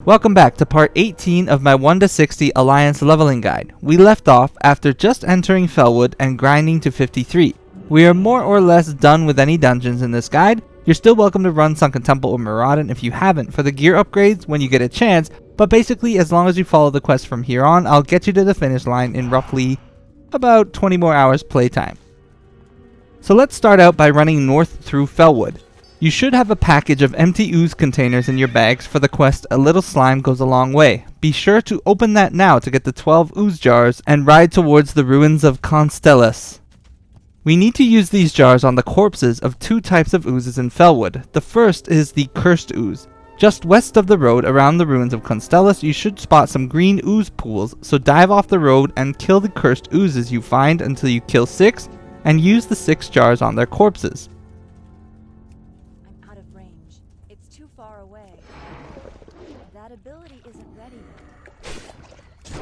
Welcome back to part 18 of my 1 to 60 Alliance leveling guide. We left off after just entering Felwood and grinding to 53. We are more or less done with any dungeons in this guide. You're still welcome to run Sunken Temple or Mauradon if you haven't for the gear upgrades when you get a chance, but basically as long as you follow the quest from here on, I'll get you to the finish line in roughly about 20 more hours playtime. So let's start out by running north through Felwood. You should have a package of empty ooze containers in your bags for the quest A Little Slime Goes a Long Way. Be sure to open that now to get the 12 ooze jars and ride towards the ruins of Constellas. We need to use these jars on the corpses of two types of oozes in Felwood. The first is the Cursed Ooze. Just west of the road around the ruins of Constellas, you should spot some green ooze pools, so dive off the road and kill the cursed oozes you find until you kill 6 and use the 6 jars on their corpses.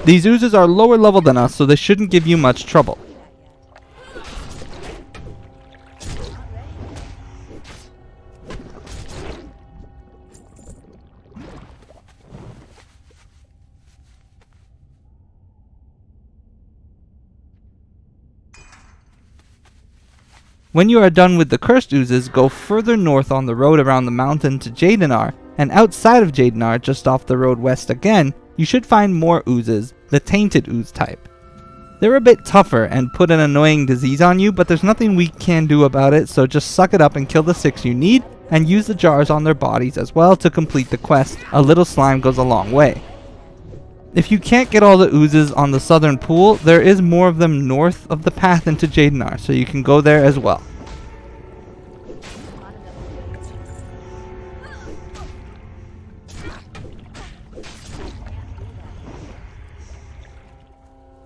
These oozes are lower level than us, so they shouldn't give you much trouble. When you are done with the cursed oozes, go further north on the road around the mountain to Jadefire, and outside of Jadefire, just off the road west again, you should find more oozes, the tainted ooze type. They're a bit tougher and put an annoying disease on you, but there's nothing we can do about it, so just suck it up and kill the 6 you need, and use the jars on their bodies as well to complete the quest A Little Slime Goes a Long Way. If you can't get all the oozes on the southern pool, there is more of them north of the path into Jadefire, so you can go there as well.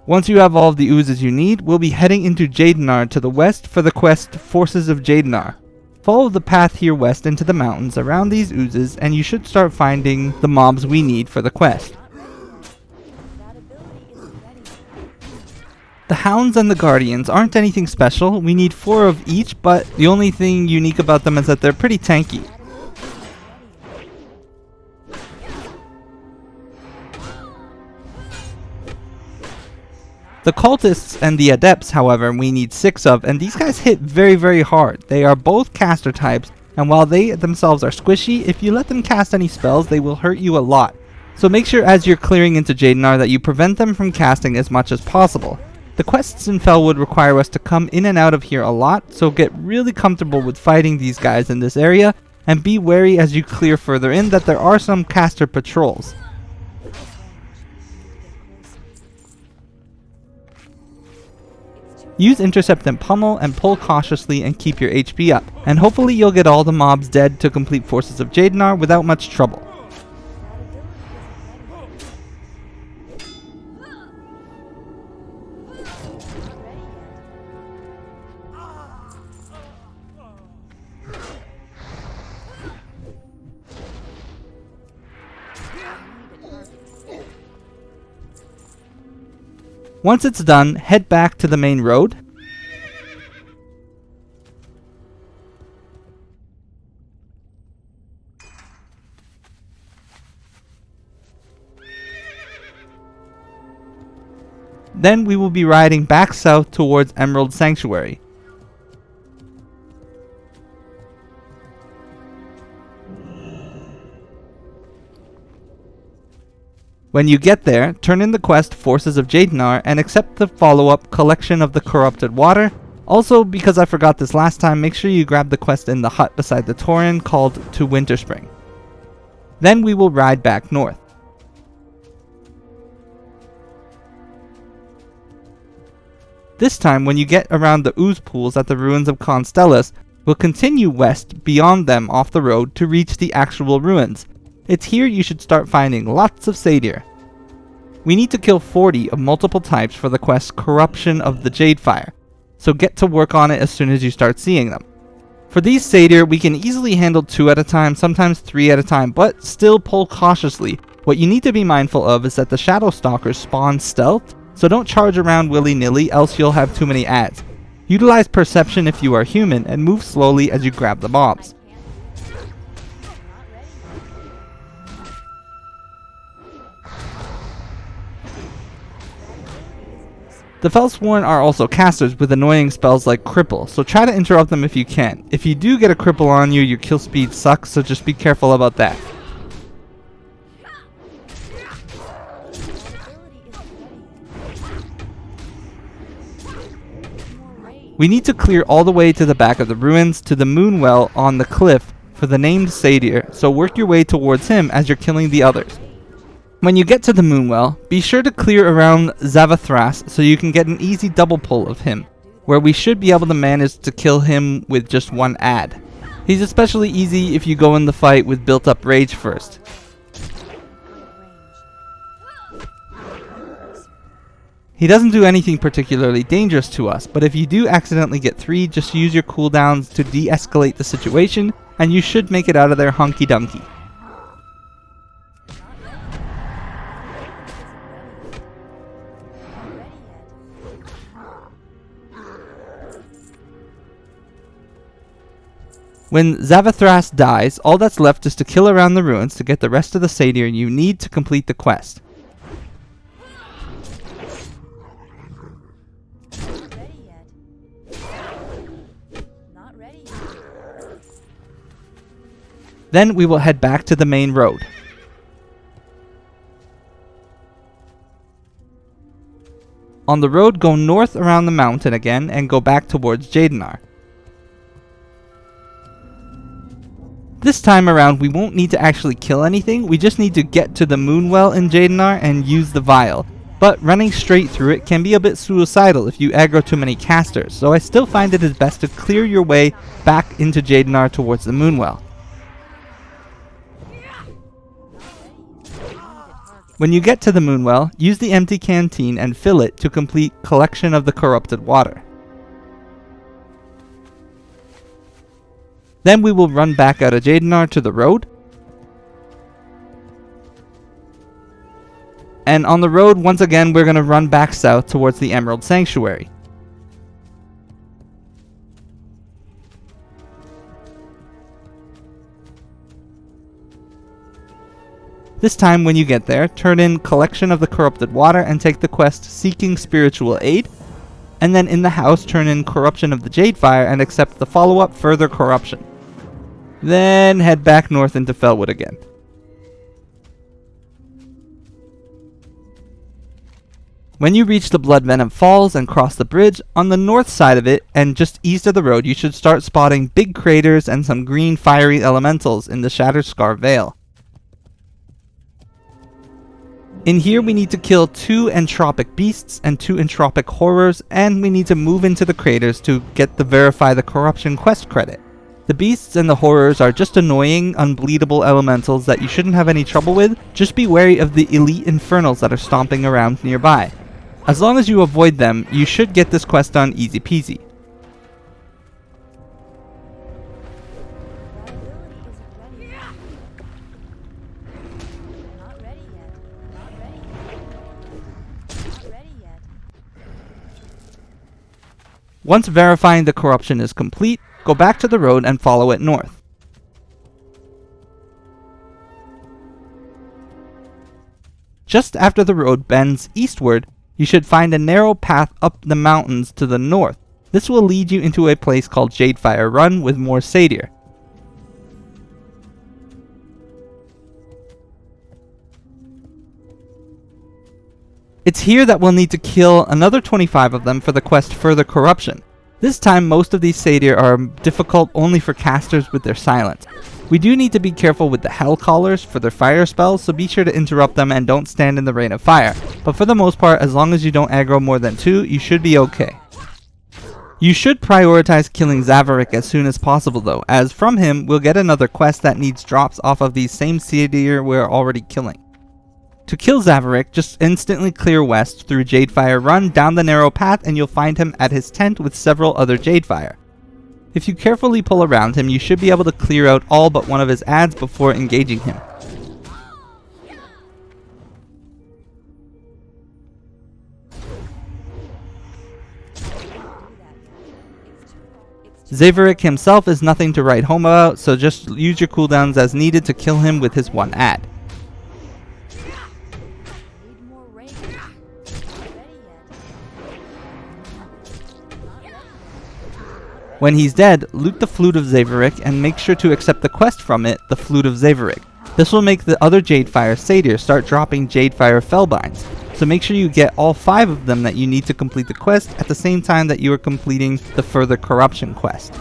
Once you have all of the oozes you need, we'll be heading into Jadefire to the west for the quest Forces of Jadefire. Follow the path here west into the mountains around these oozes and you should start finding the mobs we need for the quest. The Hounds and the Guardians aren't anything special, we need 4 of each, but the only thing unique about them is that they're pretty tanky. The cultists and the adepts, however, we need 6 of, and these guys hit very hard. They are both caster types, and while they themselves are squishy, if you let them cast any spells, they will hurt you a lot. So make sure as you're clearing into Jadefire that you prevent them from casting as much as possible. The quests in Felwood require us to come in and out of here a lot, so get really comfortable with fighting these guys in this area, and be wary as you clear further in that there are some caster patrols. Use Intercept and Pummel and pull cautiously and keep your HP up, and hopefully you'll get all the mobs dead to complete Forces of Jadefire without much trouble. Once it's done, head back to the main road. Then we will be riding back south towards Emerald Sanctuary. When you get there, turn in the quest Forces of Jadefire and accept the follow-up Collection of the Corrupted Water. Also, because I forgot this last time, make sure you grab the quest in the hut beside the Thorium called To Winterspring. Then we will ride back north. This time, when you get around the ooze pools at the ruins of Constellas, we'll continue west beyond them off the road to reach the actual ruins. It's here you should start finding lots of satyr. We need to kill 40 of multiple types for the quest Corruption of the Jadefire, so get to work on it as soon as you start seeing them. For these satyr, we can easily handle 2 at a time, sometimes 3 at a time, but still pull cautiously. What you need to be mindful of is that the Shadow Stalkers spawn stealth, so don't charge around willy-nilly, else you'll have too many ads. Utilize perception if you are human, and move slowly as you grab the mobs. The Felsworn are also casters with annoying spells like Cripple, so try to interrupt them if you can. If you do get a Cripple on you, your kill speed sucks, so just be careful about that. We need to clear all the way to the back of the ruins to the Moonwell on the cliff for the named Satyr, so work your way towards him as you're killing the others. When you get to the Moonwell, be sure to clear around Zavathras so you can get an easy double pull of him, where we should be able to manage to kill him with just one add. He's especially easy if you go in the fight with built up rage first. He doesn't do anything particularly dangerous to us, but if you do accidentally get 3, just use your cooldowns to de-escalate the situation, and you should make it out of there hunky-dunky. When Zavathras dies, all that's left is to kill around the ruins to get the rest of the Satyr you need to complete the quest. Then we will head back to the main road. On the road, go north around the mountain again and go back towards Jadefire. This time around, we won't need to actually kill anything, we just need to get to the Moonwell in Jadefire and use the vial. But running straight through it can be a bit suicidal if you aggro too many casters, so I still find it is best to clear your way back into Jadefire towards the Moonwell. When you get to the Moonwell, use the empty canteen and fill it to complete collection of the corrupted water. Then we will run back out of Jadefire to the road. And on the road, once again, we're going to run back south towards the Emerald Sanctuary. This time when you get there, turn in Collection of the Corrupted Water and take the quest Seeking Spiritual Aid. And then in the house, turn in Corruption of the Jadefire and accept the follow-up Further Corruption. Then head back north into Felwood again. When you reach the Bloodvenom Falls and cross the bridge, on the north side of it and just east of the road, you should start spotting big craters and some green fiery elementals in the Shatterscar Vale. In here we need to kill 2 entropic beasts and 2 entropic horrors, and we need to move into the craters to get the Verify the Corruption quest credit. The beasts and the horrors are just annoying, unbleedable elementals that you shouldn't have any trouble with, just be wary of the elite infernals that are stomping around nearby. As long as you avoid them, you should get this quest done easy peasy. Once verifying the corruption is complete, go back to the road and follow it north. Just after the road bends eastward, you should find a narrow path up the mountains to the north. This will lead you into a place called Jadefire Run with more Satyr. It's here that we'll need to kill another 25 of them for the quest Further Corruption. This time most of these Satyr are difficult only for casters with their silence. We do need to be careful with the Hell Callers for their fire spells, so be sure to interrupt them and don't stand in the rain of fire. But for the most part, as long as you don't aggro more than 2, you should be okay. You should prioritize killing Zavarik as soon as possible though, as from him we'll get another quest that needs drops off of these same Satyr we're already killing. To kill Zavarik, just instantly clear west through Jadefire Run down the narrow path and you'll find him at his tent with several other Jadefire. If you carefully pull around him, you should be able to clear out all but one of his adds before engaging him. Zavarik himself is nothing to write home about, so just use your cooldowns as needed to kill him with his one add. When he's dead, loot the Flute of Xaverick and make sure to accept the quest from it, the Flute of Xaverick. This will make the other Jadefire satyrs start dropping Jadefire Fellbinds, so make sure you get all 5 of them that you need to complete the quest at the same time that you are completing the Further Corruption quest.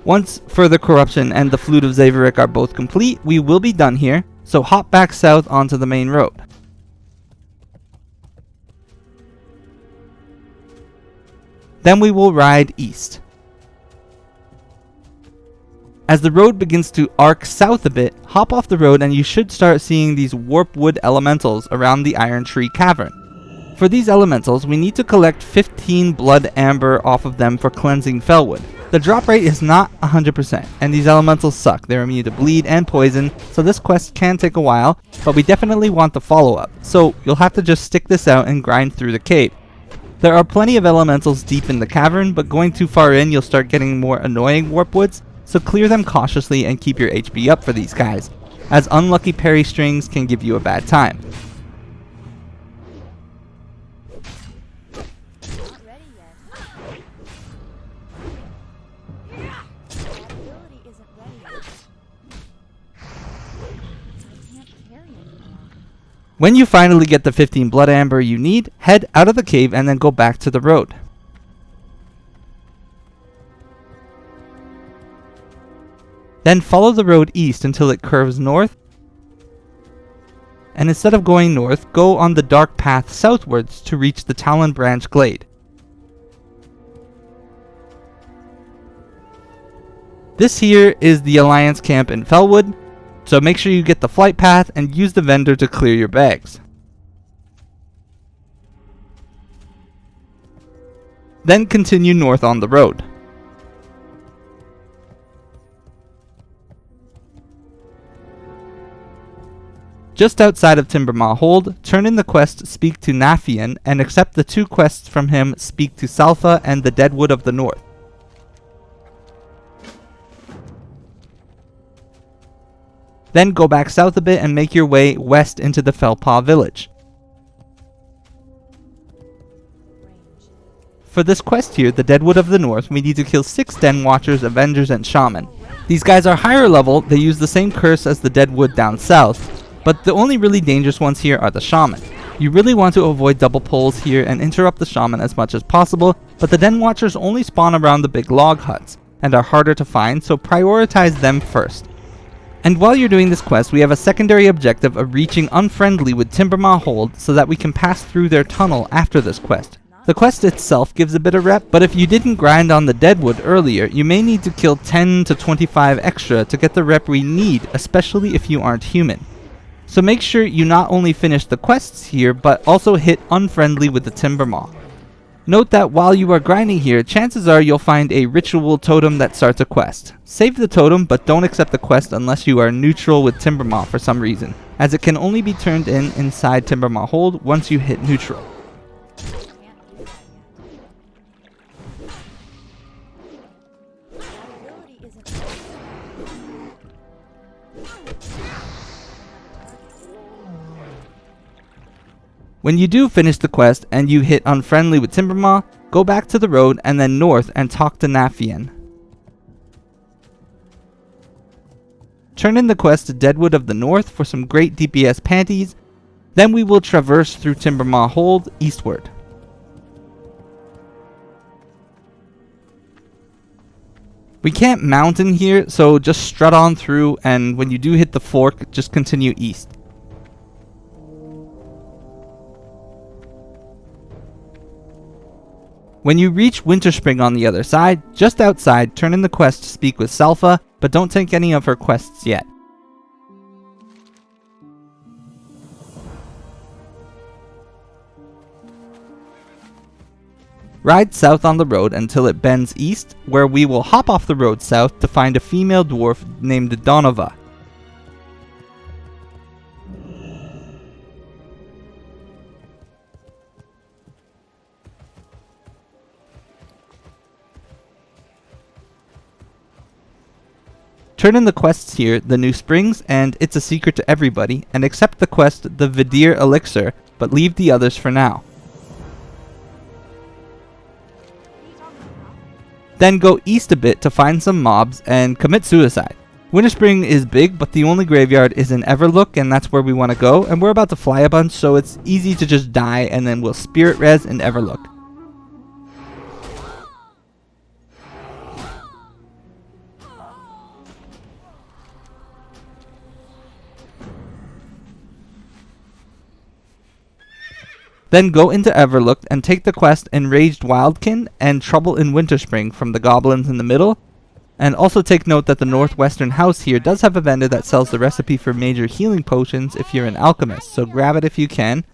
Once Further Corruption and the Flute of Xaverick are both complete, we will be done here, so hop back south onto the main road. Then we will ride east. As the road begins to arc south a bit, hop off the road and you should start seeing these warp wood elementals around the Iron Tree Cavern. For these elementals, we need to collect 15 blood amber off of them for cleansing Felwood. The drop rate is not 100%, and these elementals suck. They're immune to bleed and poison, so this quest can take a while, but we definitely want the follow-up, so you'll have to just stick this out and grind through the cave. There are plenty of elementals deep in the cavern, but going too far in you'll start getting more annoying warp woods, so clear them cautiously and keep your HP up for these guys, as unlucky parry strings can give you a bad time. When you finally get the 15 blood amber you need, head out of the cave and then go back to the road. Then follow the road east until it curves north, and instead of going north, go on the dark path southwards to reach the Talon Branch Glade. This here is the Alliance camp in Felwood, so make sure you get the flight path and use the vendor to clear your bags. Then continue north on the road. Just outside of Timbermaw Hold, turn in the quest Speak to Nafian and accept the 2 quests from him, Speak to Salfa and the Deadwood of the North. Then go back south a bit and make your way west into the Felpaw village. For this quest here, the Deadwood of the North, we need to kill 6 Den Watchers, Avengers, and Shaman. These guys are higher level, they use the same curse as the Deadwood down south, but the only really dangerous ones here are the Shaman. You really want to avoid double pulls here and interrupt the Shaman as much as possible, but the Den Watchers only spawn around the big log huts, and are harder to find, so prioritize them first. And while you're doing this quest, we have a secondary objective of reaching Unfriendly with Timbermaw Hold so that we can pass through their tunnel after this quest. The quest itself gives a bit of rep, but if you didn't grind on the Deadwood earlier, you may need to kill 10 to 25 extra to get the rep we need, especially if you aren't human. So make sure you not only finish the quests here, but also hit Unfriendly with the Timbermaw. Note that while you are grinding here, chances are you'll find a ritual totem that starts a quest. Save the totem, but don't accept the quest unless you are neutral with Timbermaw for some reason, as it can only be turned in inside Timbermaw Hold once you hit neutral. When you do finish the quest and you hit Unfriendly with Timbermaw, go back to the road and then north and talk to Nafian. Turn in the quest to Deadwood of the North for some great DPS panties, then we will traverse through Timbermaw Hold eastward. We can't mount in here, so just strut on through, and when you do hit the fork, just continue east. When you reach Winterspring on the other side, just outside, turn in the quest to speak with Salfa, but don't take any of her quests yet. Ride south on the road until it bends east, where we will hop off the road south to find a female dwarf named Donova. Turn in the quests here, the New Springs and It's a Secret to Everybody, and accept the quest, the Vidir Elixir, but leave the others for now. Then go east a bit to find some mobs and commit suicide. Winterspring is big, but the only graveyard is in Everlook, and that's where we want to go, and we're about to fly a bunch, so it's easy to just die, and then we'll spirit res in Everlook. Then go into Everlook and take the quest Enraged Wildkin and Trouble in Winterspring from the goblins in the middle. And also take note that the northwestern house here does have a vendor that sells the recipe for major healing potions if you're an alchemist, so grab it if you can.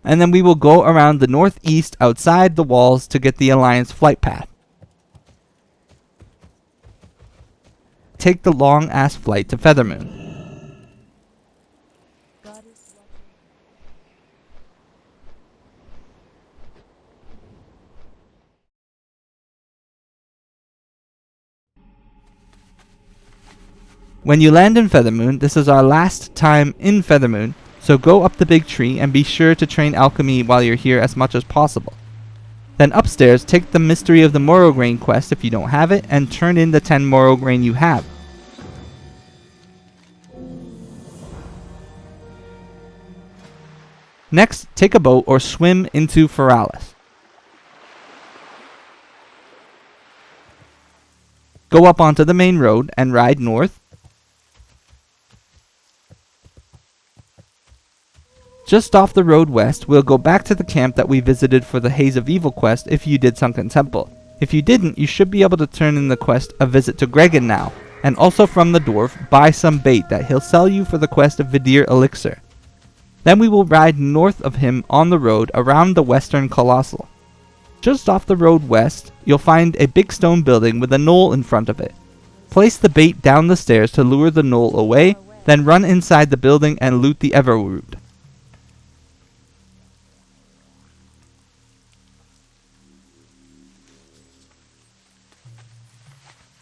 And then we will go around the northeast outside the walls to get the Alliance flight path. Take the long ass flight to Feathermoon. When you land in Feathermoon, this is our last time in Feathermoon, so go up the big tree and be sure to train alchemy while you're here as much as possible. Then upstairs, take the Mystery of the Morrowgrain quest if you don't have it, and turn in the 10 Morrowgrain you have. Next, take a boat or swim into Feralis. Go up onto the main road and ride north. Just off the road west, we'll go back to the camp that we visited for the Haze of Evil quest if you did Sunken Temple. If you didn't, you should be able to turn in the quest A Visit to Gregan now, and also from the dwarf, buy some bait that he'll sell you for the quest of Vidir Elixir. Then we will ride north of him on the road around the Western Colossal. Just off the road west, you'll find a big stone building with a knoll in front of it. Place the bait down the stairs to lure the knoll away, then run inside the building and loot the Everroot.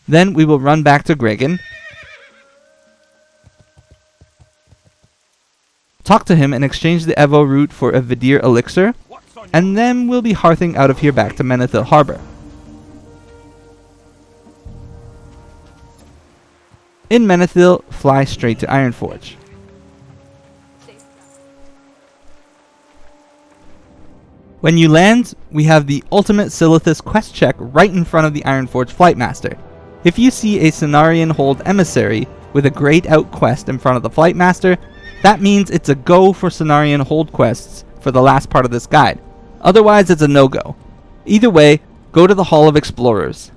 Then we will run back to Gregan, talk to him and exchange the Evo route for a Vidir Elixir, and then we'll be hearthing out of here back to Menethil Harbor. In Menethil, fly straight to Ironforge. When you land, we have the ultimate Silithus quest check right in front of the Ironforge Flightmaster. If you see a Cenarion Hold Emissary with a grayed out quest in front of the Flightmaster, that means it's a go for Cenarion Hold quests for the last part of this guide. Otherwise, it's a no-go. Either way, go to the Hall of Explorers.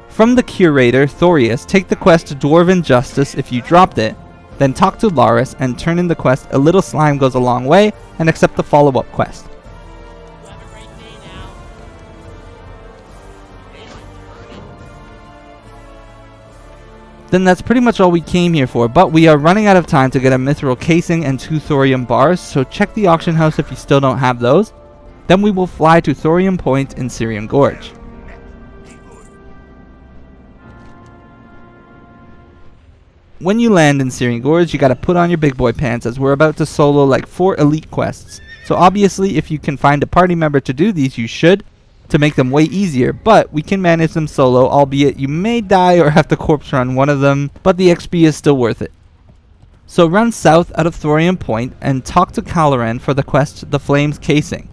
From the Curator, Thorius, take the quest Dwarven Justice if you dropped it, then talk to Laris and turn in the quest A Little Slime Goes a Long Way and accept the follow-up quest. Then that's pretty much all we came here for, but we are running out of time to get a mithril casing and 2 thorium bars, so check the auction house if you still don't have those. Then we will fly to Thorium Point in Searing Gorge. When you land in Searing Gorge, you gotta put on your big boy pants as we're about to solo like 4 elite quests. So obviously if you can find a party member to do these, you should, to make them way easier, but we can manage them solo, albeit you may die or have to corpse run one of them, but the XP is still worth it. So run south out of Thorium Point and talk to Caloran for the quest The Flames Casing.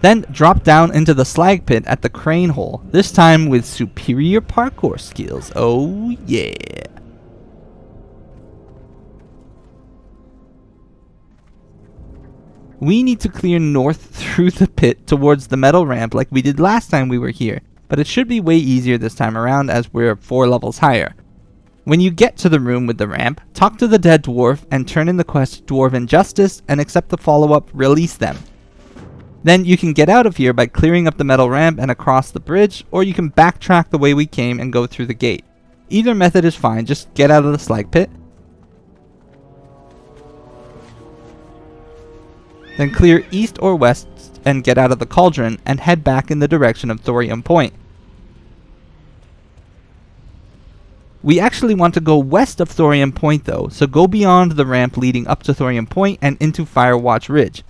Then drop down into the slag pit at the Crane Hole, this time with superior parkour skills. Oh yeah. We need to clear north through the pit towards the metal ramp like we did last time we were here, but it should be way easier this time around as we're 4 levels higher. When you get to the room with the ramp, talk to the dead dwarf and turn in the quest Dwarven Justice and accept the follow-up Release Them. Then you can get out of here by clearing up the metal ramp and across the bridge, or you can backtrack the way we came and go through the gate. Either method is fine, just get out of the slag pit. Then clear east or west and get out of the cauldron and head back in the direction of Thorium Point. We actually want to go west of Thorium Point though, so go beyond the ramp leading up to Thorium Point and into Firewatch Ridge.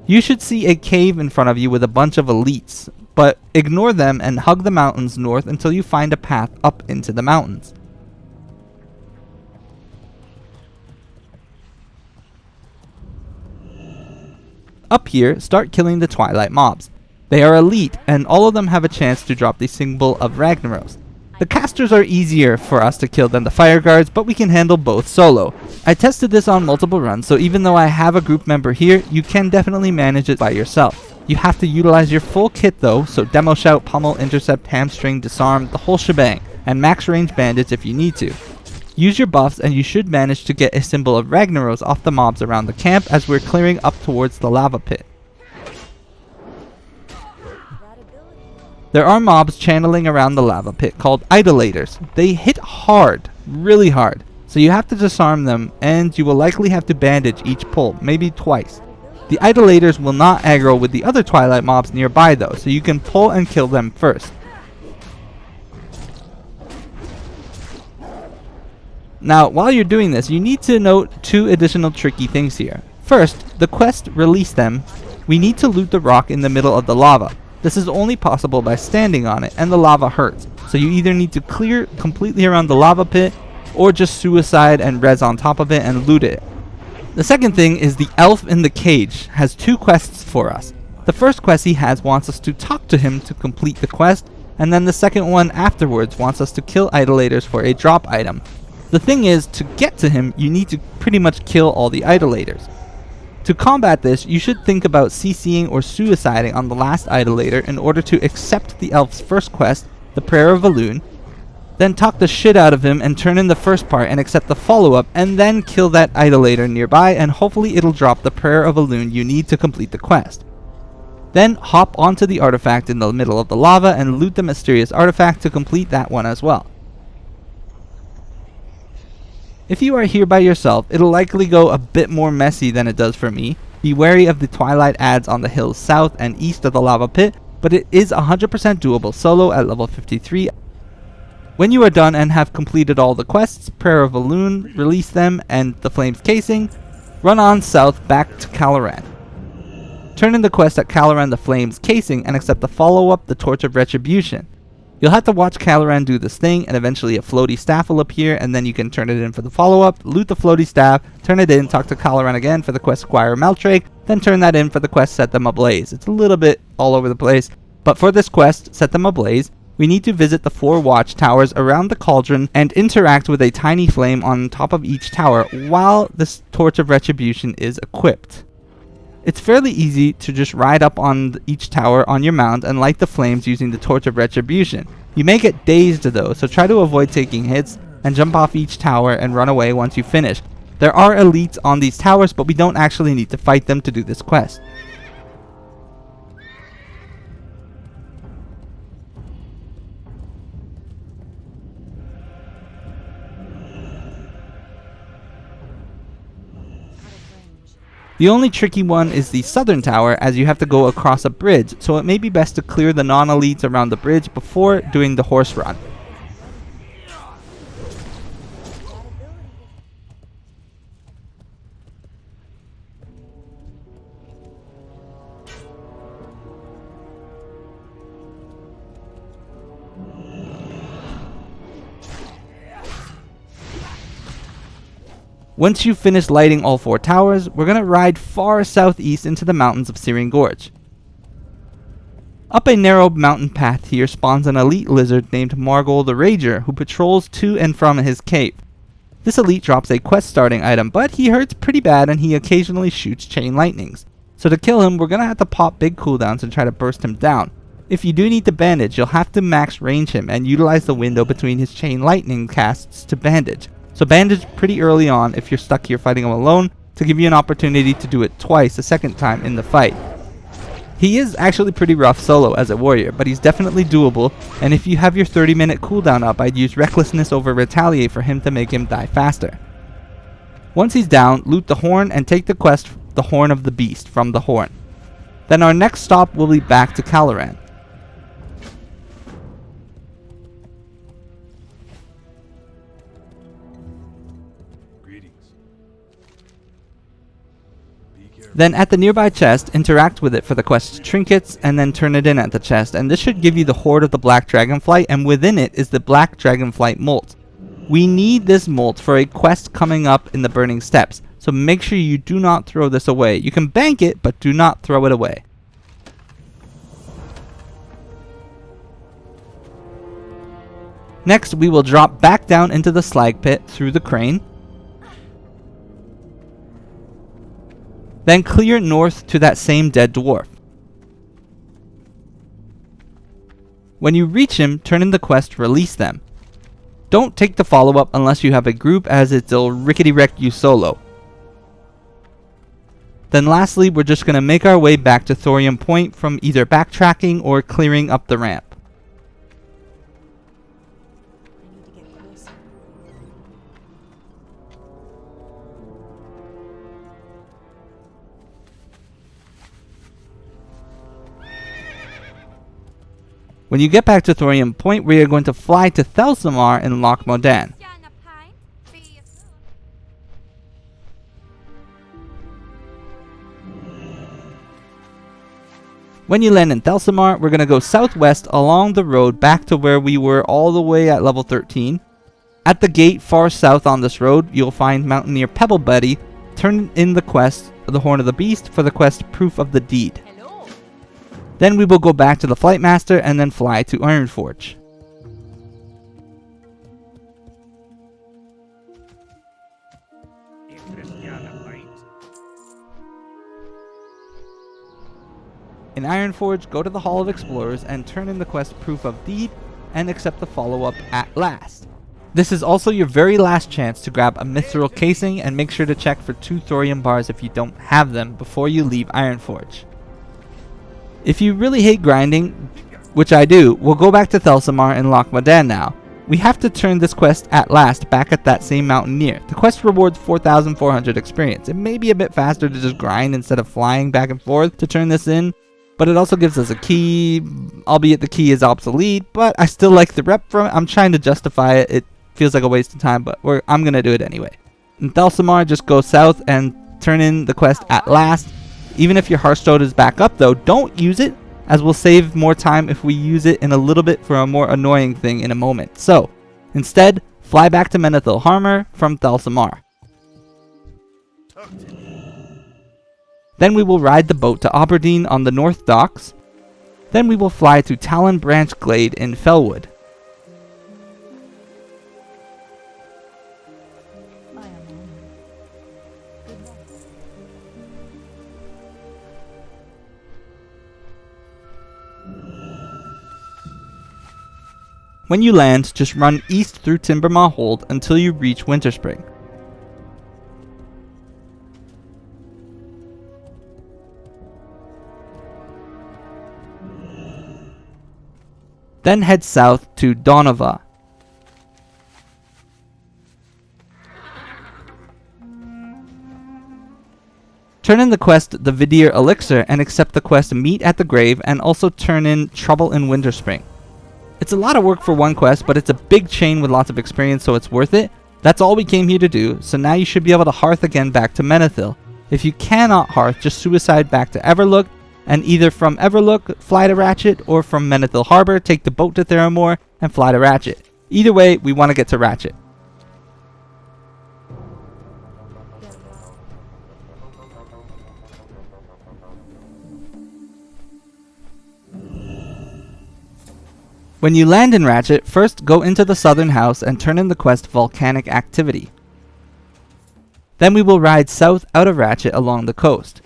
You should see a cave in front of you with a bunch of elites, but ignore them and hug the mountains north until you find a path up into the mountains. Up here, start killing the Twilight mobs. They are elite, and all of them have a chance to drop the symbol of Ragnaros. The casters are easier for us to kill than the fire guards, but we can handle both solo. I tested this on multiple runs, so even though I have a group member here, you can definitely manage it by yourself. You have to utilize your full kit though, so Demo Shout, Pummel, Intercept, Hamstring, Disarm, the whole shebang, and max range bandits if you need to. Use your buffs and you should manage to get a symbol of Ragnaros off the mobs around the camp as we're clearing up towards the lava pit. There are mobs channeling around the lava pit called idolators. They hit hard, really hard, so you have to disarm them and you will likely have to bandage each pull, maybe twice. The idolators will not aggro with the other Twilight mobs nearby though, so you can pull and kill them first. Now, while you're doing this, you need to note two additional tricky things here. First, the quest Release Them, we need to loot the rock in the middle of the lava. This is only possible by standing on it, and the lava hurts, so you either need to clear completely around the lava pit, or just suicide and res on top of it and loot it. The second thing is the elf in the cage has two quests for us. The first quest he has wants us to talk to him to complete the quest, and then the second one afterwards wants us to kill idolators for a drop item. The thing is, to get to him, you need to pretty much kill all the idolators. To combat this, you should think about CCing or suiciding on the last idolator in order to accept the elf's first quest, the Prayer of Elune, then talk the shit out of him and turn in the first part and accept the follow-up, and then kill that idolator nearby, and hopefully it'll drop the Prayer of Elune you need to complete the quest. Then hop onto the artifact in the middle of the lava and loot the mysterious artifact to complete that one as well. If you are here by yourself, it'll likely go a bit more messy than it does for me. Be wary of the Twilight ads on the hills south and east of the lava pit, but it is 100% doable solo at level 53. When you are done and have completed all the quests, Prayer of Elune, Release Them, and the Flames Casing, run on south back to Cavern. Turn in the quest at Cavern the Flames Casing and accept the follow-up, the Torch of Retribution. You'll have to watch Cavern do this thing, and eventually a floaty staff will appear, and then you can turn it in for the follow-up, loot the floaty staff, turn it in, talk to Cavern again for the quest Squire Meltrake, then turn that in for the quest Set Them Ablaze. It's a little bit all over the place, but for this quest, Set Them Ablaze, we need to visit the 4 watchtowers around the cauldron and interact with a tiny flame on top of each tower while this Torch of Retribution is equipped. It's fairly easy to just ride up on each tower on your mount and light the flames using the Torch of Retribution. You may get dazed though, so try to avoid taking hits and jump off each tower and run away once you finish. There are elites on these towers, but we don't actually need to fight them to do this quest. The only tricky one is the southern tower, as you have to go across a bridge, so it may be best to clear the non-elites around the bridge before doing the horse run. Once you've finished lighting all 4 towers, we're going to ride far southeast into the mountains of Searing Gorge. Up a narrow mountain path here spawns an elite lizard named Margol the Rager, who patrols to and from his cave. This elite drops a quest starting item, but he hurts pretty bad and he occasionally shoots chain lightnings. So to kill him, we're going to have to pop big cooldowns and try to burst him down. If you do need to bandage, you'll have to max range him and utilize the window between his chain lightning casts to bandage. So bandage pretty early on if you're stuck here fighting him alone, to give you an opportunity to do it twice a second time in the fight. He is actually pretty rough solo as a warrior, but he's definitely doable, and if you have your 30-minute cooldown up, I'd use Recklessness over Retaliate for him to make him die faster. Once he's down, loot the horn and take the quest, the Horn of the Beast, from the horn. Then our next stop will be back to Cavern. Then at the nearby chest, interact with it for the quest's trinkets, and then turn it in at the chest, and this should give you the Hoard of the Black Dragonflight, and within it is the Black Dragonflight Molt. We need this Molt for a quest coming up in the Burning Steppes, so make sure you do not throw this away. You can bank it, but do not throw it away. Next, we will drop back down into the slag pit through the crane. Then clear north to that same dead dwarf. When you reach him, turn in the quest Release Them. Don't take the follow-up unless you have a group, as it'll rickety-wreck you solo. Then lastly, we're just going to make our way back to Thorium Point from either backtracking or clearing up the ramp. When you get back to Thorium Point, we are going to fly to Thelsamar in Loch Mauradon. When you land in Thelsamar, we're going to go southwest along the road back to where we were all the way at level 13. At the gate far south on this road, you'll find Mountaineer Pebblebuddy. Turn in the quest, the Horn of the Beast, for the quest Proof of the Deed. Then we will go back to the Flight Master and then fly to Ironforge. In Ironforge, go to the Hall of Explorers and turn in the quest Proof of Deed and accept the follow-up At Last. This is also your very last chance to grab a Mithril casing, and make sure to check for 2 Thorium bars if you don't have them before you leave Ironforge. If you really hate grinding, which I do, we'll go back to Thelsamar and Loch Mauradon now. We have to turn this quest At Last back at that same Mountaineer. The quest rewards 4,400 experience. It may be a bit faster to just grind instead of flying back and forth to turn this in, but it also gives us a key, albeit the key is obsolete, but I still like the rep from it. I'm trying to justify it. It feels like a waste of time, but I'm going to do it anyway. In Thelsamar, just go south and turn in the quest At Last. Even if your Hearthstone is back up though, don't use it, as we'll save more time if we use it in a little bit for a more annoying thing in a moment. So, instead, fly back to Menethil Harbour from Thelsamar. Then we will ride the boat to Aberdeen on the North Docks. Then we will fly to Talon Branch Glade in Felwood. When you land, just run east through Timbermaw Hold until you reach Winterspring. Then head south to Donova. Turn in the quest The Vidir Elixir and accept the quest Meet at the Grave, and also turn in Trouble in Winterspring. It's a lot of work for one quest, but it's a big chain with lots of experience, so it's worth it. That's all we came here to do, so now you should be able to hearth again back to Menethil. If you cannot hearth, just suicide back to Everlook, and either from Everlook, fly to Ratchet, or from Menethil Harbour, take the boat to Theramore, and fly to Ratchet. Either way, we want to get to Ratchet. When you land in Ratchet, first go into the southern house and turn in the quest Volcanic Activity. Then we will ride south out of Ratchet along the coast.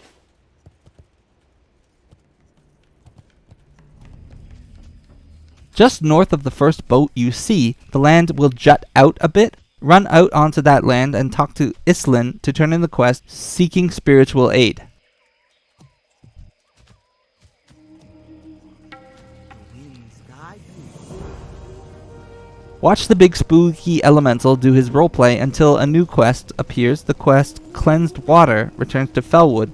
Just north of the first boat you see, the land will jut out a bit. Run out onto that land and talk to Islin to turn in the quest Seeking Spiritual Aid. Watch the big spooky elemental do his roleplay until a new quest appears. The quest Cleansed Water returns to Felwood.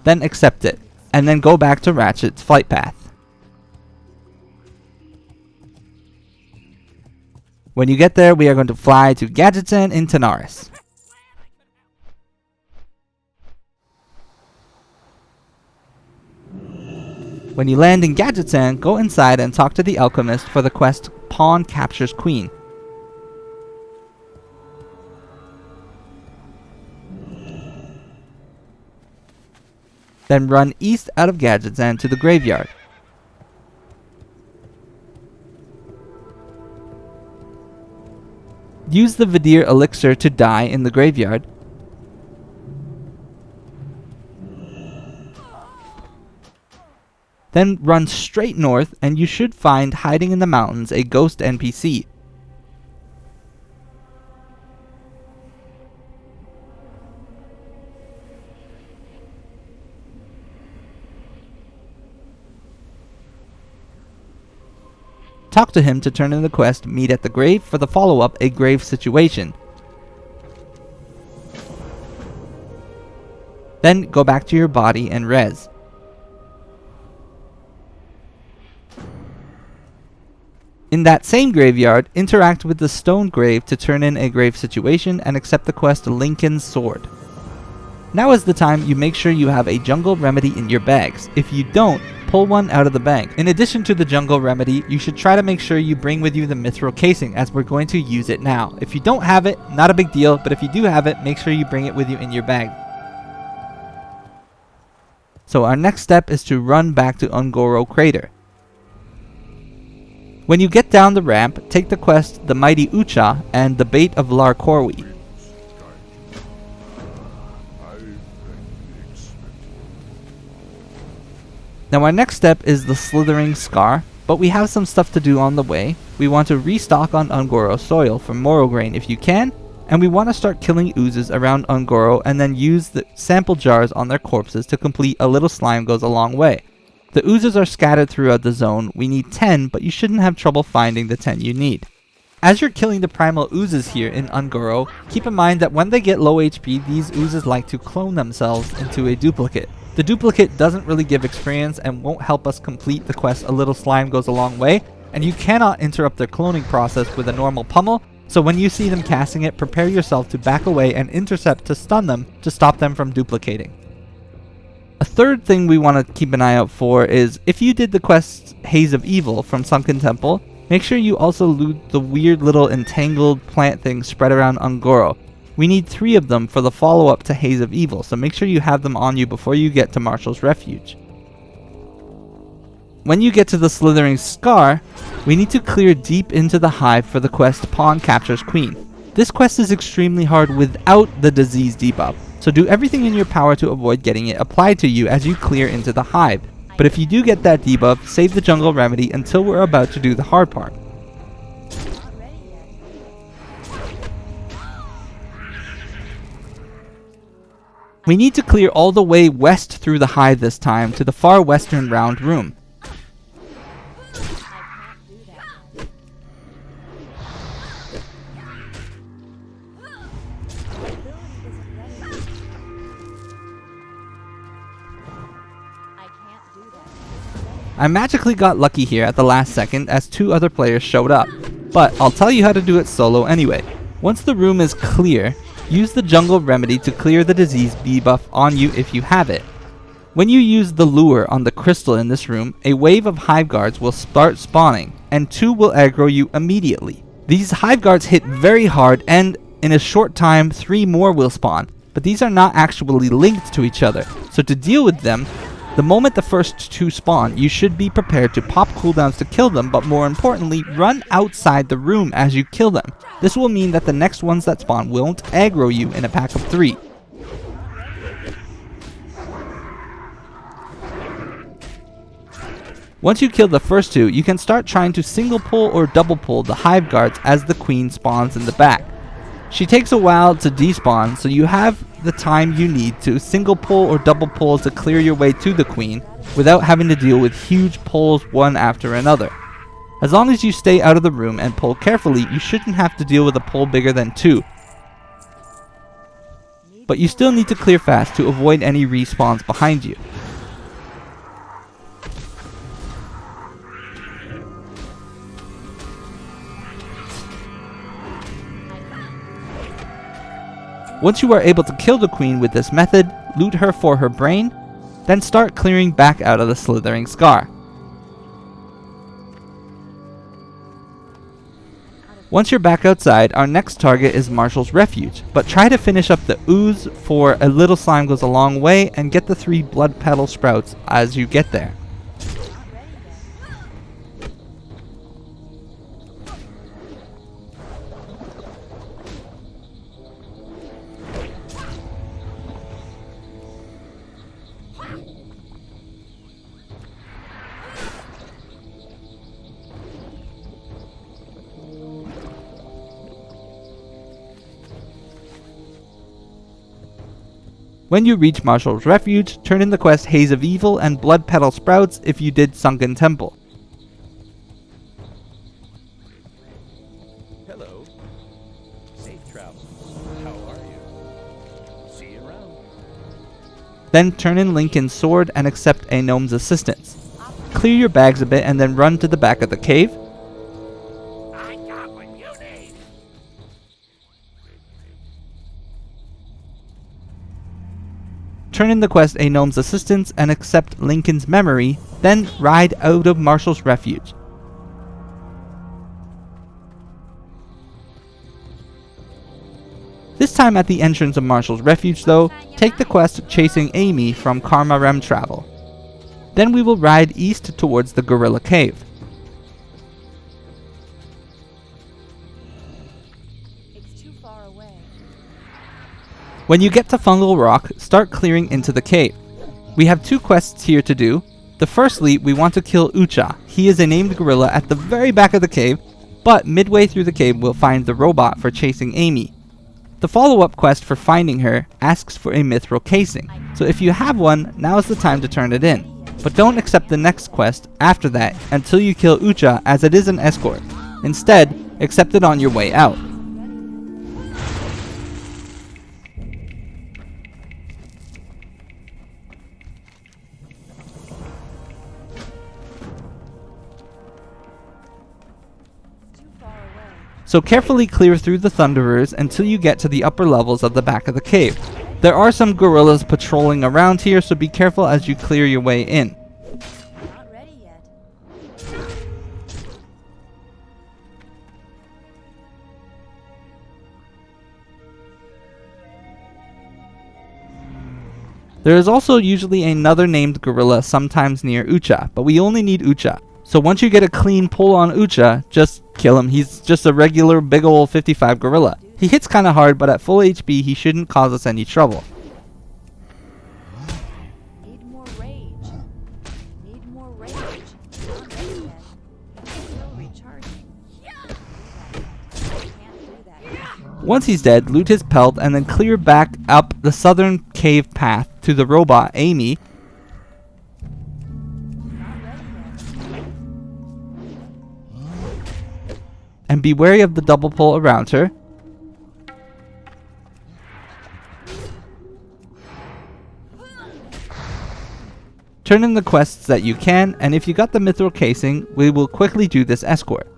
Then accept it, and then go back to Ratchet's flight path. When you get there, we are going to fly to Gadgetzan in Tanaris. When you land in Gadgetzan, go inside and talk to the alchemist for the quest Pawn Captures Queen. Then run east out of Gadgetzan to the graveyard. Use the Vidir Elixir to die in the graveyard. Then run straight north and you should find hiding in the mountains a ghost NPC. Talk to him to turn in the quest Meet at the Grave for the follow-up A Grave Situation. Then go back to your body and res. In that same graveyard, interact with the stone grave to turn in a grave situation and accept the quest Lincoln's Sword. Now is the time you make sure you have a jungle remedy in your bags. If you don't, pull one out of the bag. In addition to the jungle remedy, you should try to make sure you bring with you the mithril casing, as we're going to use it now. If you don't have it, not a big deal, but if you do have it, make sure you bring it with you in your bag. So our next step is to run back to Ungoro Crater. When you get down the ramp, take the quest The Mighty Ucha and the Bait of Lar Corwi. Now our next step is the Slithering Scar, but we have some stuff to do on the way. We want to restock on Ungoro soil for Morrograin if you can, and we want to start killing oozes around Ungoro and then use the sample jars on their corpses to complete A Little Slime Goes a Long Way. The oozes are scattered throughout the zone. We need 10, but you shouldn't have trouble finding the 10 you need. As you're killing the primal oozes here in Ungoro, keep in mind that when they get low HP, these oozes like to clone themselves into a duplicate. The duplicate doesn't really give experience and won't help us complete the quest A Little Slime Goes a Long Way, and you cannot interrupt their cloning process with a normal pummel, so when you see them casting it, prepare yourself to back away and intercept to stun them to stop them from duplicating. A third thing we want to keep an eye out for is if you did the quest Haze of Evil from Sunken Temple, make sure you also loot the weird little entangled plant things spread around Ungoro. We need 3 of them for the follow-up to Haze of Evil, so make sure you have them on you before you get to Marshall's Refuge. When you get to the Slithering Scar, we need to clear deep into the hive for the quest Pawn Captures Queen. This quest is extremely hard without the disease debuff, so do everything in your power to avoid getting it applied to you as you clear into the hive. But if you do get that debuff, save the jungle remedy until we're about to do the hard part. We need to clear all the way west through the hive this time to the far western round room. I magically got lucky here at the last second as 2 other players showed up, but I'll tell you how to do it solo anyway. Once the room is clear, use the jungle remedy to clear the disease debuff on you if you have it. When you use the lure on the crystal in this room, a wave of hive guards will start spawning, and 2 will aggro you immediately. These hive guards hit very hard, and in a short time 3 more will spawn, but these are not actually linked to each other, so to deal with them, the moment the first 2 spawn, you should be prepared to pop cooldowns to kill them, but more importantly, run outside the room as you kill them. This will mean that the next ones that spawn won't aggro you in a pack of 3. Once you kill the first 2, you can start trying to single pull or double pull the hive guards as the queen spawns in the back. She takes a while to despawn, so you have the time you need to single pull or double pull to clear your way to the queen without having to deal with huge pulls one after another. As long as you stay out of the room and pull carefully, you shouldn't have to deal with a pull bigger than 2. But you still need to clear fast to avoid any respawns behind you. Once you are able to kill the queen with this method, loot her for her brain, then start clearing back out of the Slithering Scar. Once you're back outside, our next target is Marshal's Refuge, but try to finish up the ooze for a little slime goes a long way and get the 3 blood petal sprouts as you get there. When you reach Marshal's Refuge, turn in the quest Haze of Evil and Blood Petal Sprouts if you did Sunken Temple. Hello. Safe travel. How are you? See you around. Then turn in Lincoln's sword and accept a gnome's assistance. Clear your bags a bit and then run to the back of the cave. I got what you need. Turn in the quest A Gnome's Assistance and accept Lincoln's memory, then ride out of Marshal's Refuge. This time at the entrance of Marshal's Refuge though, take the quest Chasing Amy from Karma Rem Travel. Then we will ride east towards the Gorilla Cave. When you get to Fungal Rock, start clearing into the cave. We have 2 quests here to do. Firstly, we want to kill Ucha. He is a named gorilla at the very back of the cave, but midway through the cave we'll find the robot for chasing Amy. The follow-up quest for finding her asks for a mithril casing, so if you have one, now is the time to turn it in. But don't accept the next quest after that until you kill Ucha, as it is an escort. Instead, accept it on your way out. So carefully clear through the Thunderers until you get to the upper levels of the back of the cave. There are some gorillas patrolling around here, so be careful as you clear your way in. Not ready yet. There is also usually another named gorilla sometimes near Ucha, but we only need Ucha. So once you get a clean pull on Ucha, just kill him. He's just a regular big ol' 55 gorilla. He hits kinda hard, but at full HP he shouldn't cause us any trouble. Need more rage. Need more rage. Not ready yet. Still recharging. Can't do that. Once he's dead, loot his pelt and then clear back up the southern cave path to the robot Amy. And be wary of the double pull around her. Turn in the quests that you can, and if you got the mithril casing, we will quickly do this escort.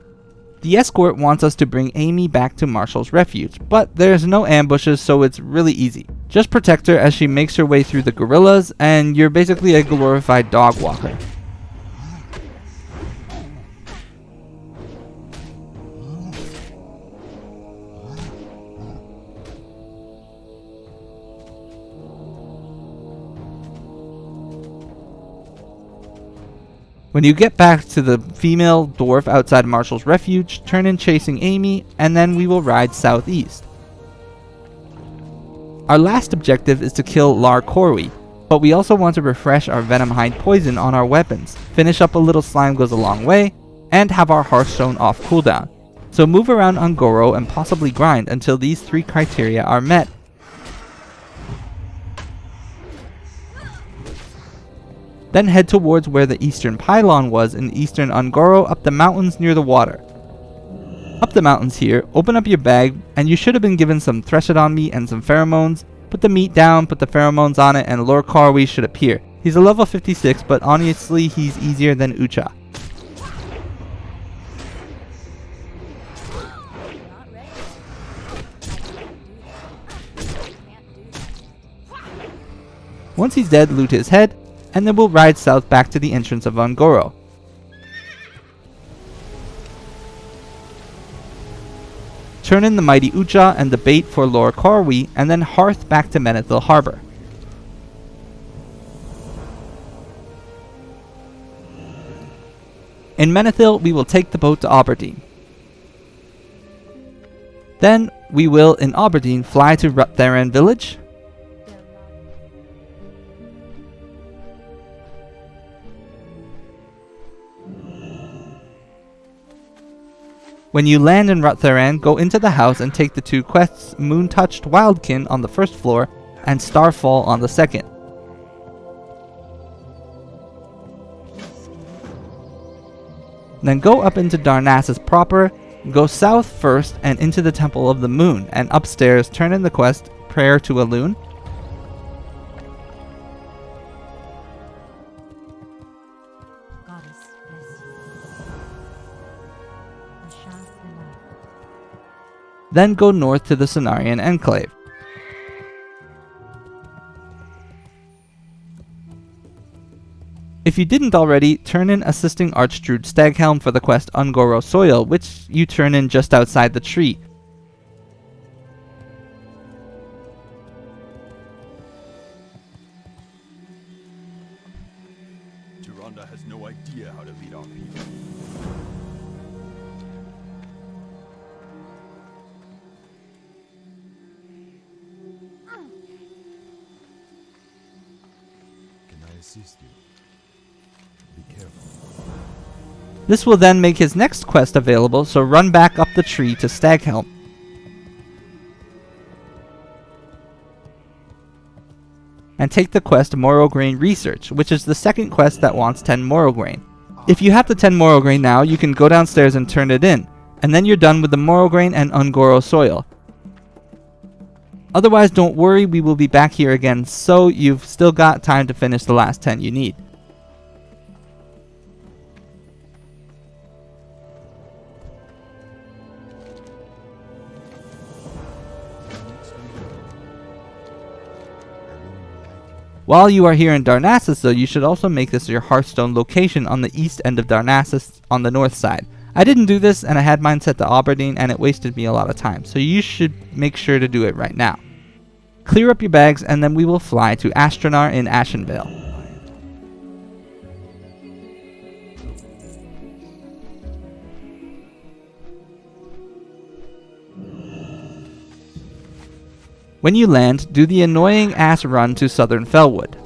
The escort wants us to bring Amy back to Marshal's Refuge, but there's no ambushes, so it's really easy. Just protect her as she makes her way through the gorillas, and you're basically a glorified dog walker. When you get back to the female dwarf outside Marshal's Refuge, turn in Chasing Amy, and then we will ride southeast. Our last objective is to kill Lar Corwi, but we also want to refresh our Venom Hide Poison on our weapons, finish up a little slime goes a long way, and have our Hearthstone off cooldown. So move around Ungoro and possibly grind until these 3 criteria are met. Then head towards where the eastern pylon was in eastern Ungoro up the mountains near the water. Up the mountains here, open up your bag, and you should have been given some Threshodon meat and some pheromones. Put the meat down, put the pheromones on it, and Lord Karwi should appear. He's a level 56, but honestly he's easier than Ucha. Not ready. I can't do that. Once he's dead, loot his head, and then we'll ride south back to the entrance of Ungoro. Turn in the mighty Ucha and the bait for Lord Karwi, and then hearth back to Menethil Harbor. In Menethil, we will take the boat to Aberdeen. Then, we will, in Aberdeen, fly to Rutheren village. When you land in Rutheren, go into the house and take the 2 quests, Moon-Touched Wildkin on the first floor, and Starfall on the second. Then go up into Darnassus proper, go south first and into the Temple of the Moon, and upstairs turn in the quest, Prayer to Elune. Goddess bless you. Ashas Vinay. Then go north to the Cenarion Enclave. If you didn't already, turn in Assisting Archdruid Staghelm for the quest Ungoro Soil, which you turn in just outside the tree. Tyrande has no idea how to lead our people. Can I assist you? Be careful. This will then make his next quest available, so run back up the tree to Staghelm. And take the quest Morrograin Research, which is the second quest that wants 10 Morrograin. If you have the 10 Morrograin now, you can go downstairs and turn it in, and then you're done with the Morrograin and Ungoro Soil. Otherwise, don't worry, we will be back here again, so you've still got time to finish the last 10 you need. While you are here in Darnassus though, you should also make this your Hearthstone location on the east end of Darnassus on the north side. I didn't do this and I had mine set to Aberdeen and it wasted me a lot of time, so you should make sure to do it right now. Clear up your bags and then we will fly to Astronar in Ashenvale. When you land, do the annoying ass run to southern Felwood.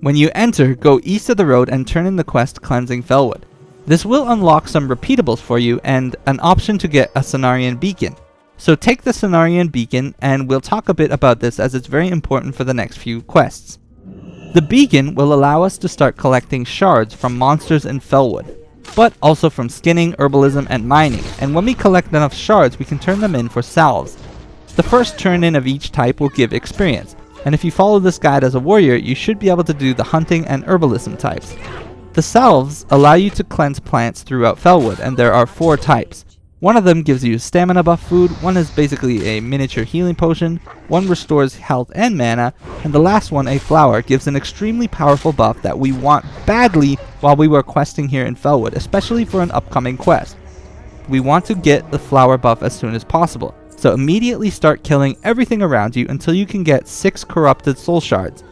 When you enter, go east of the road and turn in the quest Cleansing Felwood. This will unlock some repeatables for you and an option to get a Cenarion Beacon. So take the Cenarion Beacon and we'll talk a bit about this as it's very important for the next few quests. The beacon will allow us to start collecting shards from monsters in Felwood, but also from skinning, herbalism, and mining, and when we collect enough shards we can turn them in for salves. The first turn in of each type will give experience, and if you follow this guide as a warrior you should be able to do the hunting and herbalism types. The salves allow you to cleanse plants throughout Felwood, and there are 4 types. One of them gives you stamina buff food, one is basically a miniature healing potion, one restores health and mana, and the last one, a flower, gives an extremely powerful buff that we want badly while we were questing here in Felwood, especially for an upcoming quest. We want to get the flower buff as soon as possible, so immediately start killing everything around you until you can get 6 corrupted soul shards.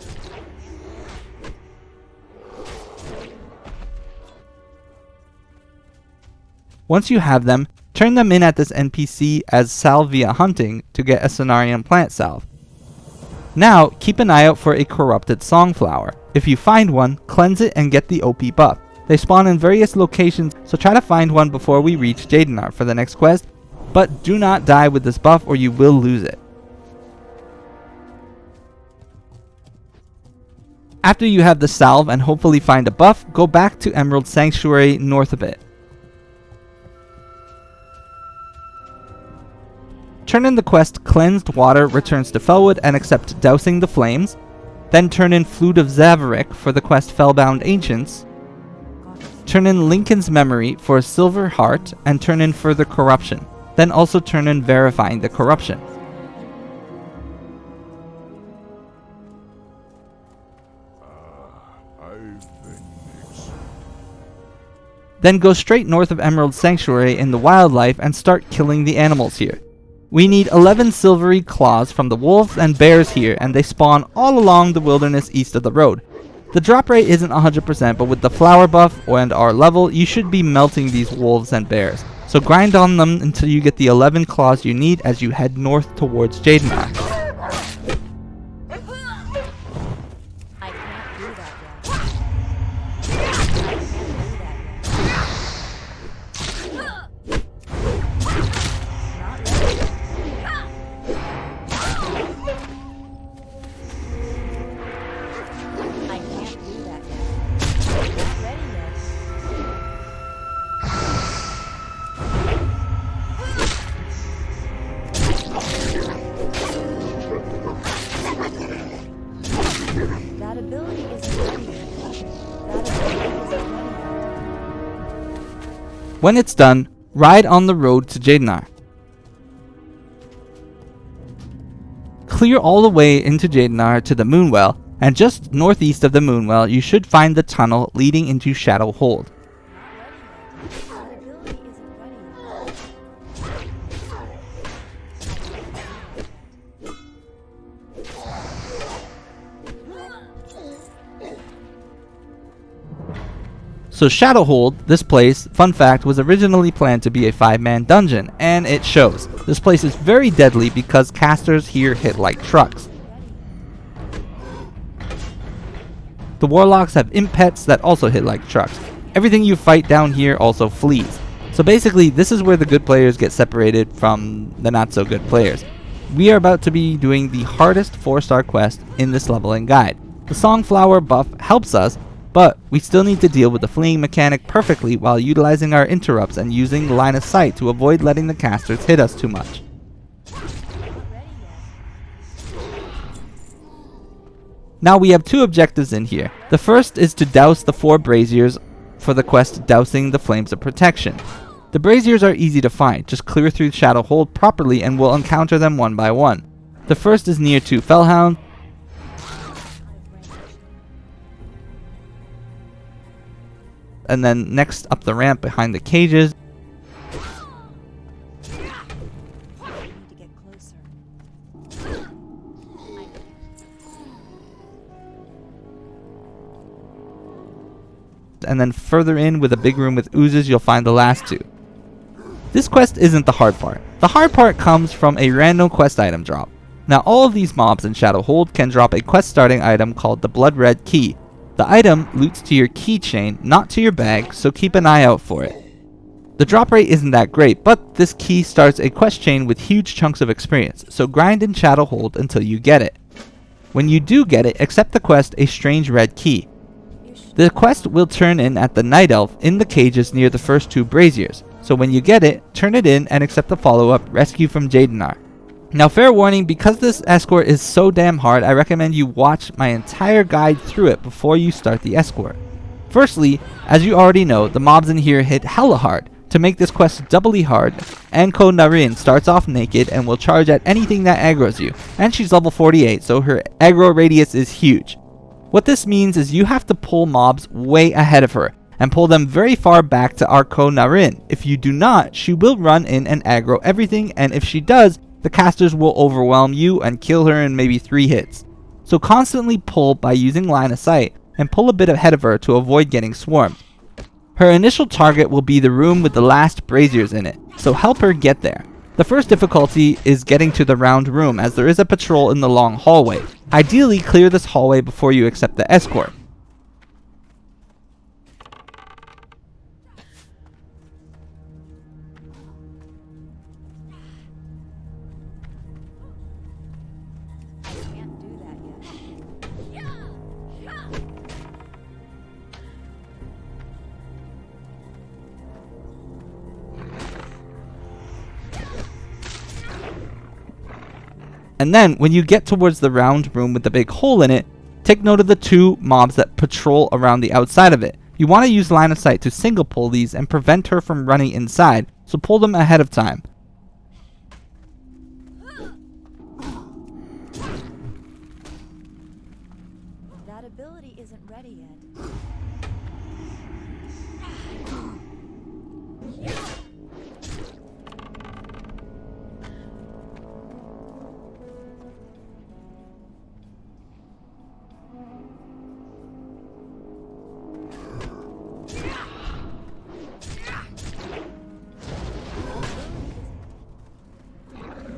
Once you have them, turn them in at this NPC as salve via hunting to get a Cenarion plant salve. Now, keep an eye out for a corrupted songflower. If you find one, cleanse it and get the OP buff. They spawn in various locations, so try to find one before we reach Jadefire for the next quest, but do not die with this buff or you will lose it. After you have the salve and hopefully find a buff, go back to Emerald Sanctuary north a bit. Turn in the quest Cleansed Water returns to Felwood and accept Dousing the Flames. Then turn in Flute of Zaverick for the quest Fellbound Ancients. Turn in Lincoln's Memory for a Silver Heart and turn in Further Corruption. Then also turn in Verifying the Corruption. Then go straight north of Emerald Sanctuary in the wildlife and start killing the animals here. We need 11 silvery claws from the wolves and bears here, and they spawn all along the wilderness east of the road. The drop rate isn't 100%, but with the flower buff and our level, you should be melting these wolves and bears. So grind on them until you get the 11 claws you need as you head north towards Jadefire. I can't do that yet. I can't do that yet. Not ready yet. That ability isn't ready yet. When it's done, ride on the road to Jadefire. Clear all the way into Jadefire to the Moonwell, and just northeast of the Moonwell you should find the tunnel leading into Shadow Hold. So Shadowhold, this place, fun fact, was originally planned to be a 5-man dungeon, and it shows. This place is very deadly because casters here hit like trucks. The warlocks have imp pets that also hit like trucks. Everything you fight down here also flees. So basically, this is where the good players get separated from the not so good players. We are about to be doing the hardest 4-star quest in this leveling guide. The Songflower buff helps us, but we still need to deal with the fleeing mechanic perfectly while utilizing our interrupts and using line of sight to avoid letting the casters hit us too much. Now we have 2 objectives in here. The first is to douse the 4 braziers for the quest Dousing the Flames of Protection. The braziers are easy to find, just clear through Shadowhold properly and we'll encounter them one by one. The first is near to Fellhound, and then next up the ramp behind the cages. And then further in with a big room with oozes, you'll find the last 2. This quest isn't the hard part. The hard part comes from a random quest item drop. Now all of these mobs in Shadowhold can drop a quest starting item called the Blood Red Key. The item loots to your keychain, not to your bag, so keep an eye out for it. The drop rate isn't that great, but this key starts a quest chain with huge chunks of experience, so grind in Shadowhold until you get it. When you do get it, accept the quest A Strange Red Key. The quest will turn in at the Night Elf in the cages near the first 2 braziers, so when you get it, turn it in and accept the follow-up Rescue from Jadefire. Now fair warning, because this escort is so damn hard, I recommend you watch my entire guide through it before you start the escort. Firstly, as you already know, the mobs in here hit hella hard. To make this quest doubly hard, Cenarion starts off naked and will charge at anything that aggroes you, and she's level 48, so her aggro radius is huge. What this means is you have to pull mobs way ahead of her, and pull them very far back to Cenarion. If you do not, she will run in and aggro everything, and if she does, the casters will overwhelm you and kill her in maybe 3 hits. So constantly pull by using line of sight, and pull a bit ahead of her to avoid getting swarmed. Her initial target will be the room with the last braziers in it, so help her get there. The first difficulty is getting to the round room, as there is a patrol in the long hallway. Ideally, clear this hallway before you accept the escort. And then when you get towards the round room with the big hole in it, take note of the 2 mobs that patrol around the outside of it. You want to use line of sight to single pull these and prevent her from running inside, so pull them ahead of time. That ability isn't ready yet.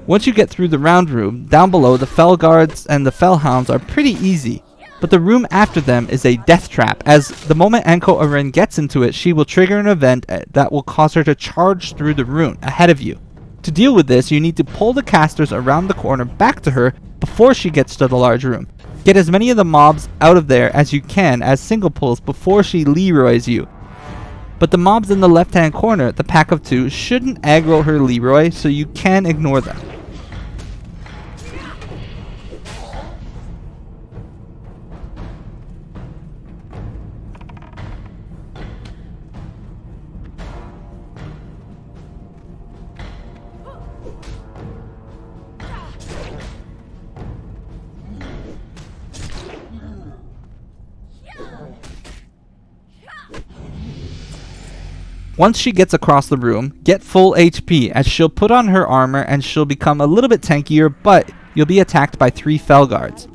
Once you get through the round room, down below the Fel Guards and the Felhounds are pretty easy, but the room after them is a death trap, as the moment Anko Arin gets into it, she will trigger an event that will cause her to charge through the rune ahead of you. To deal with this, you need to pull the casters around the corner back to her before she gets to the large room. Get as many of the mobs out of there as you can as single pulls before she Leroys you. But the mobs in the left hand corner, the pack of 2, shouldn't aggro her Leroy, so you can ignore them. Once she gets across the room, get full HP, as she'll put on her armor and she'll become a little bit tankier, but you'll be attacked by 3 Fel Guards.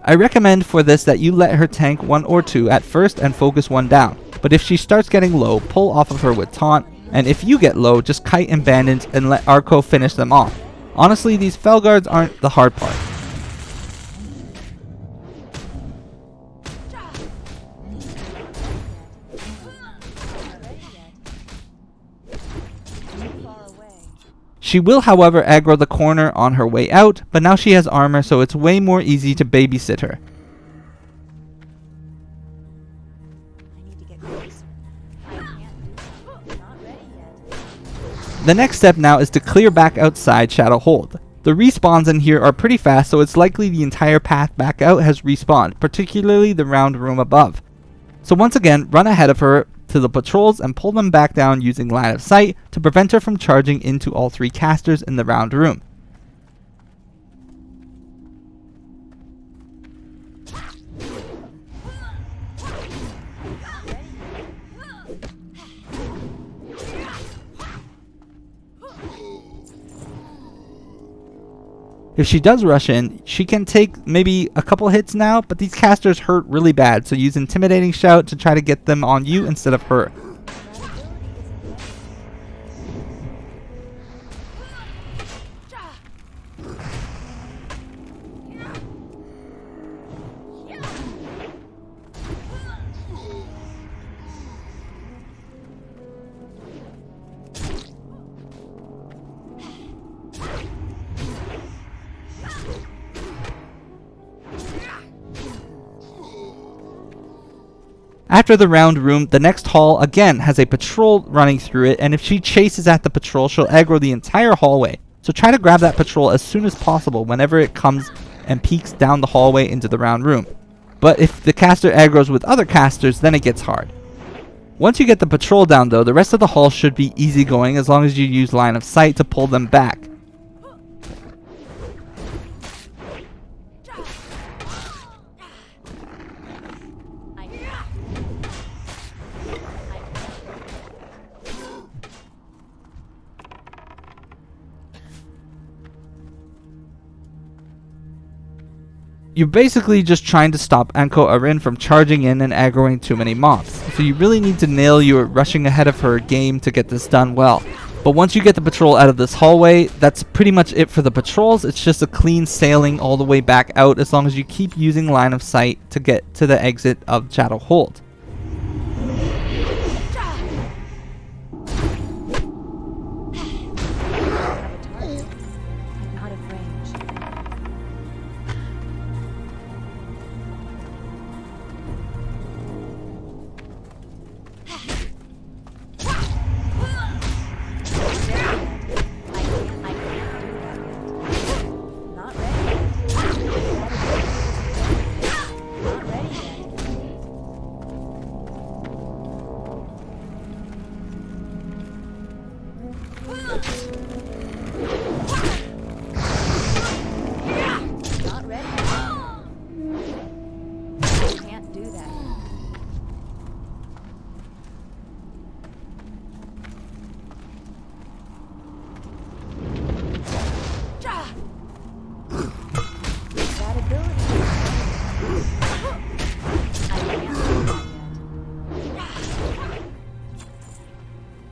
I recommend for this that you let her tank 1 or 2 at first and focus 1 down, but if she starts getting low, pull off of her with taunt, and if you get low, just kite and bandage and let Arko finish them off. Honestly, these Fel Guards aren't the hard part. She will, however, aggro the corner on her way out, but now she has armor, so it's way more easy to babysit her. I need to get closer. I can't do that. Not ready yet. The next step now is to clear back outside Shadow Hold. The respawns in here are pretty fast, so it's likely the entire path back out has respawned, particularly the round room above. So once again, run ahead of her to the patrols and pull them back down using line of sight to prevent her from charging into all 3 casters in the round room. If she does rush in, she can take maybe a couple hits now, but these casters hurt really bad, so use Intimidating Shout to try to get them on you instead of her. After the round room, the next hall again has a patrol running through it, and if she chases at the patrol, she'll aggro the entire hallway. So try to grab that patrol as soon as possible whenever it comes and peeks down the hallway into the round room. But if the caster aggroes with other casters, then it gets hard. Once you get the patrol down though, the rest of the hall should be easy going as long as you use line of sight to pull them back. You're basically just trying to stop Anko Arin from charging in and aggroing too many mobs, so you really need to nail your rushing ahead of her game to get this done well. But once you get the patrol out of this hallway, that's pretty much it for the patrols. It's just a clean sailing all the way back out as long as you keep using line of sight to get to the exit of Shadow Hold.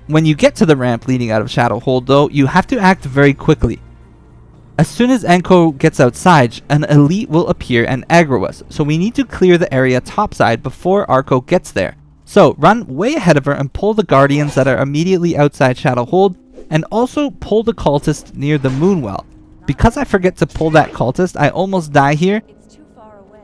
When you get to the ramp leading out of Shadowhold though, you have to act very quickly. As soon as Enko gets outside, an elite will appear and aggro us, so we need to clear the area topside before Arko gets there. So run way ahead of her and pull the guardians that are immediately outside Shadowhold, and also pull the cultist near the Moonwell. Because I forget to pull that cultist, I almost die here. It's too far away.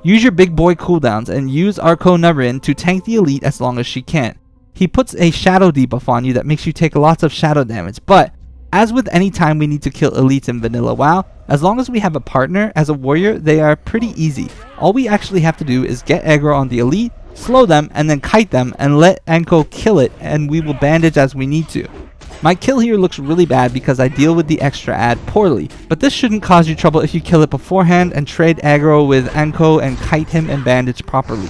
Use your big boy cooldowns and use Arko Narin to tank the elite as long as she can. He puts a shadow debuff on you that makes you take lots of shadow damage, but as with any time we need to kill elites in vanilla WoW, as long as we have a partner as a warrior, they are pretty easy. All we actually have to do is get aggro on the elite, slow them, and then kite them and let Enko kill it, and we will bandage as we need to. My kill here looks really bad because I deal with the extra ad poorly, but this shouldn't cause you trouble if you kill it beforehand and trade aggro with Enko and kite him and bandage properly.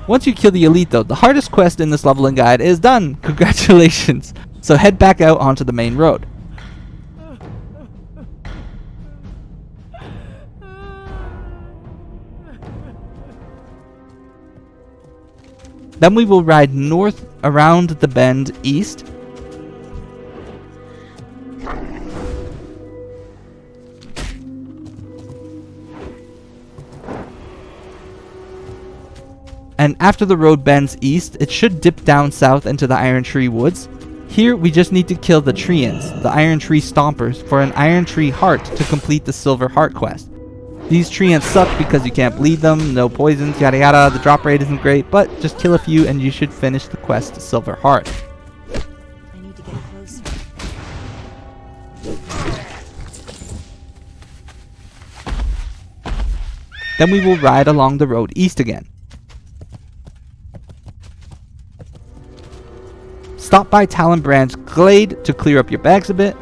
Once you kill the elite though, the hardest quest in this leveling guide is done! Congratulations! So head back out onto the main road. Then we will ride north around the bend east. And after the road bends east, it should dip down south into the Iron Tree Woods. Here, we just need to kill the Treants, the Iron Tree Stompers, for an Iron Tree Heart to complete the Silver Heart quest. These Treants suck because you can't bleed them, no poisons, yada yada, the drop rate isn't great, but just kill a few and you should finish the quest Silver Heart. I need to get closer. Then we will ride along the road east again. Stop by Talonbrand's Glade to clear up your bags a bit.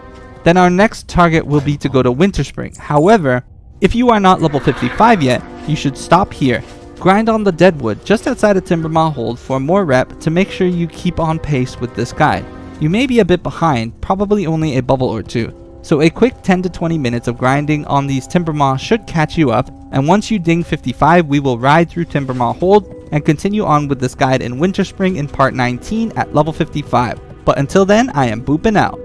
Then our next target will be to go to Winterspring. However, if you are not level 55 yet, you should stop here. Grind on the Deadwood just outside of Timbermaw Hold for more rep to make sure you keep on pace with this guide. You may be a bit behind, probably only a bubble or two. So a quick 10 to 20 minutes of grinding on these Timbermaw should catch you up, and once you ding 55, we will ride through Timbermaw Hold and continue on with this guide in Winterspring in part 19 at level 55. But until then, I am booping out.